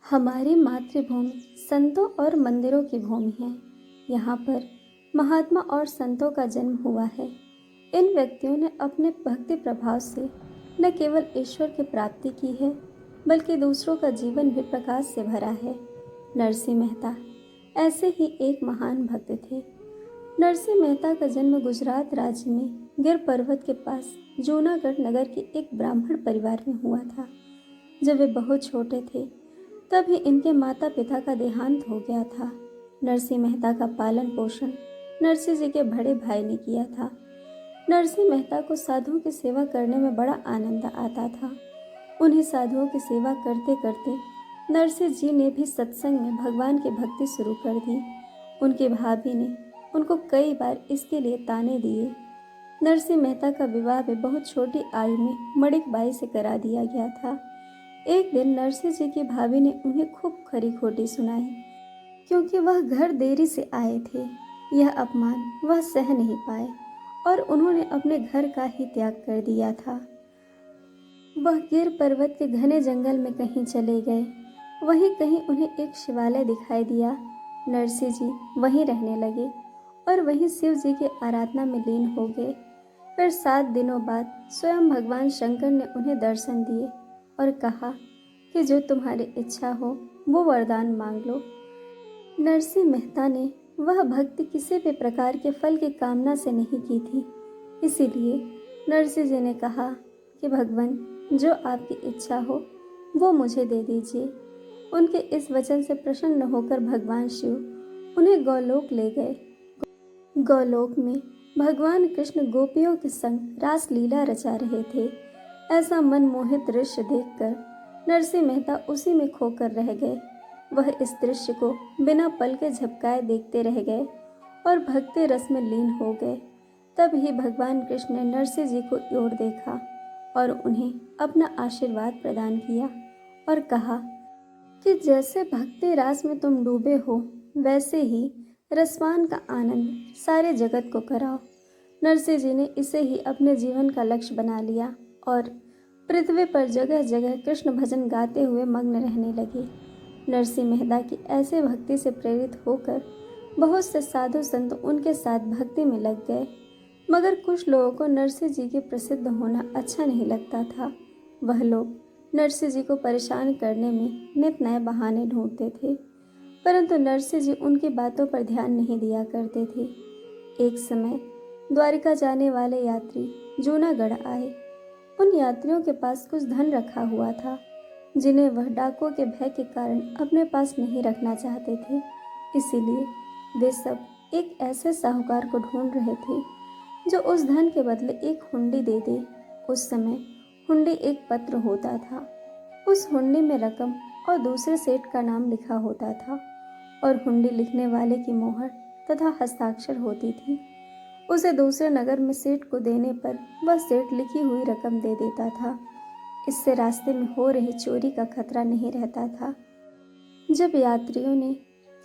हमारी मातृभूमि संतों और मंदिरों की भूमि है। यहाँ पर महात्मा और संतों का जन्म हुआ है। इन व्यक्तियों ने अपने भक्ति प्रभाव से न केवल ईश्वर की प्राप्ति की है, बल्कि दूसरों का जीवन भी प्रकाश से भरा है। नरसिंह मेहता ऐसे ही एक महान भक्त थे। नरसिंह मेहता का जन्म गुजरात राज्य में गिर पर्वत के पास जूनागढ़ नगर के एक ब्राह्मण परिवार में हुआ था। जब वे बहुत छोटे थे तभी इनके माता पिता का देहांत हो गया था। नरसिंह मेहता का पालन पोषण नरसिंह जी के बड़े भाई ने किया था। नरसिंह मेहता को साधुओं की सेवा करने में बड़ा आनंद आता था। उन्हें साधुओं की सेवा करते करते नरसिंह जी ने भी सत्संग में भगवान की भक्ति शुरू कर दी। उनकी भाभी ने उनको कई बार इसके लिए ताने दिए। नरसिंह मेहता का विवाह भी बहुत छोटी आयु में मणिक बाई से करा दिया गया था। एक दिन नरसिंह जी की भाभी ने उन्हें खूब खरी खोटी सुनाई, क्योंकि वह घर देरी से आए थे। यह अपमान वह सह नहीं पाए और उन्होंने अपने घर का ही त्याग कर दिया था। वह गिर पर्वत के घने जंगल में कहीं चले गए। वहीं कहीं उन्हें एक शिवालय दिखाई दिया। नरसिंह जी वहीं रहने लगे और वहीं शिव जी की आराधना में लीन हो गए। फिर 7 दिनों बाद स्वयं भगवान शंकर ने उन्हें दर्शन दिए और कहा कि जो तुम्हारी इच्छा हो वो वरदान मांग लो। नरसिंह मेहता ने वह भक्ति किसी भी प्रकार के फल की कामना से नहीं की थी। इसीलिए नरसिंह जी ने कहा कि भगवान, जो आपकी इच्छा हो वो मुझे दे दीजिए। उनके इस वचन से प्रसन्न होकर भगवान शिव उन्हें गौलोक ले गए। गौलोक में भगवान कृष्ण गोपियों के संग रास लीला रचा रहे थे। ऐसा मनमोहित दृश्य देखकर नरसिंह मेहता उसी में खोकर रह गए। वह इस दृश्य को बिना पल के झपकाए देखते रह गए और भक्ति रस में लीन हो गए। तब ही भगवान कृष्ण ने नरसिंह जी को ओर देखा और उन्हें अपना आशीर्वाद प्रदान किया और कहा कि जैसे भक्ति रास में तुम डूबे हो, वैसे ही रसपान का आनंद सारे जगत को कराओ। नरसिंह जी ने इसे ही अपने जीवन का लक्ष्य बना लिया और पृथ्वी पर जगह जगह कृष्ण भजन गाते हुए मग्न रहने लगे। नरसिंह मेहता की ऐसे भक्ति से प्रेरित होकर बहुत से साधु संत उनके साथ भक्ति में लग गए। मगर कुछ लोगों को नरसिंह जी के प्रसिद्ध होना अच्छा नहीं लगता था। वह लोग नरसिंह जी को परेशान करने में नित नए बहाने ढूंढते थे, परंतु नरसिंह जी उनकी बातों पर ध्यान नहीं दिया करते थे। एक समय द्वारिका जाने वाले यात्री जूनागढ़ आए। उन यात्रियों के पास कुछ धन रखा हुआ था, जिन्हें वह डाकुओं के भय के कारण अपने पास नहीं रखना चाहते थे। इसीलिए वे सब एक ऐसे साहूकार को ढूंढ रहे थे जो उस धन के बदले एक हुंडी दे दे। उस समय हुंडी एक पत्र होता था। उस हुंडी में रकम और दूसरे सेठ का नाम लिखा होता था और हुंडी लिखने वाले की मोहर तथा हस्ताक्षर होती थी। उसे दूसरे नगर में सेठ को देने पर वह सेठ लिखी हुई रकम दे देता था। इससे रास्ते में हो रही चोरी का खतरा नहीं रहता था। जब यात्रियों ने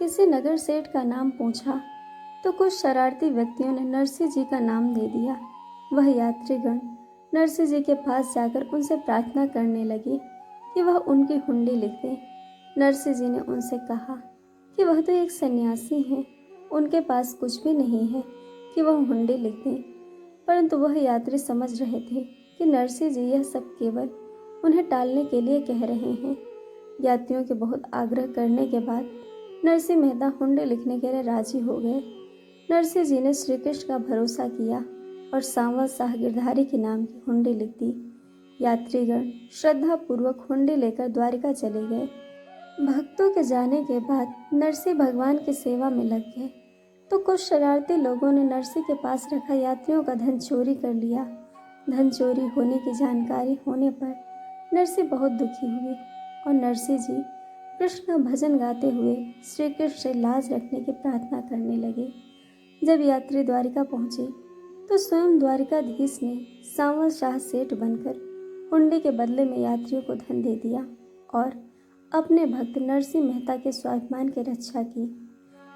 किसी नगर सेठ का नाम पूछा तो कुछ शरारती व्यक्तियों ने नरसिंह जी का नाम दे दिया। वह यात्रीगण नरसिंह जी के पास जाकर उनसे प्रार्थना करने लगे कि वह उनकी हुंडी लिख दें। नरसिंह जी ने उनसे कहा कि वह तो एक सन्यासी हैं, उनके पास कुछ भी नहीं है कि वह हुंडी लिख दें। परंतु वह यात्री समझ रहे थे कि नरसिंह जी यह सब केवल उन्हें टालने के लिए कह रहे हैं। यात्रियों के बहुत आग्रह करने के बाद नरसिंह मेहता हुंडी लिखने के लिए राजी हो गए। नरसिंह जी ने श्री कृष्ण का भरोसा किया और सांवल शाह गिरधारी के नाम की हुंडी लिख दी। यात्रीगण श्रद्धा पूर्वक हुंडी लेकर द्वारिका चले गए। भक्तों के जाने के बाद नरसिंह भगवान की सेवा में लग गए तो कुछ शरारती लोगों ने नरसिंह के पास रखा यात्रियों का धन चोरी कर लिया। धन चोरी होने की जानकारी होने पर नरसिंह बहुत दुखी हुए और नरसिंह जी कृष्ण भजन गाते हुए श्री कृष्ण से लाज रखने की प्रार्थना करने लगे। जब यात्री द्वारिका पहुंचे तो स्वयं द्वारिकाधीश ने सांवल शाह सेठ बनकर हुंडी के बदले में यात्रियों को धन दे दिया और अपने भक्त नरसिंह मेहता के स्वाभिमान की रक्षा की।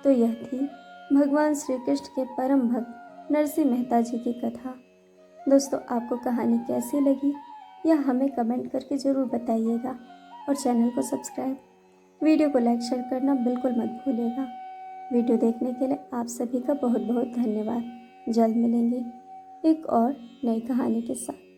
तो यह थी भगवान श्री कृष्ण के परम भक्त नरसिंह मेहता जी की कथा। दोस्तों, आपको कहानी कैसी लगी यह हमें कमेंट करके ज़रूर बताइएगा और चैनल को सब्सक्राइब वीडियो को लाइक शेयर करना बिल्कुल मत भूलिएगा। वीडियो देखने के लिए आप सभी का बहुत बहुत धन्यवाद। जल्द मिलेंगे एक और नई कहानी के साथ।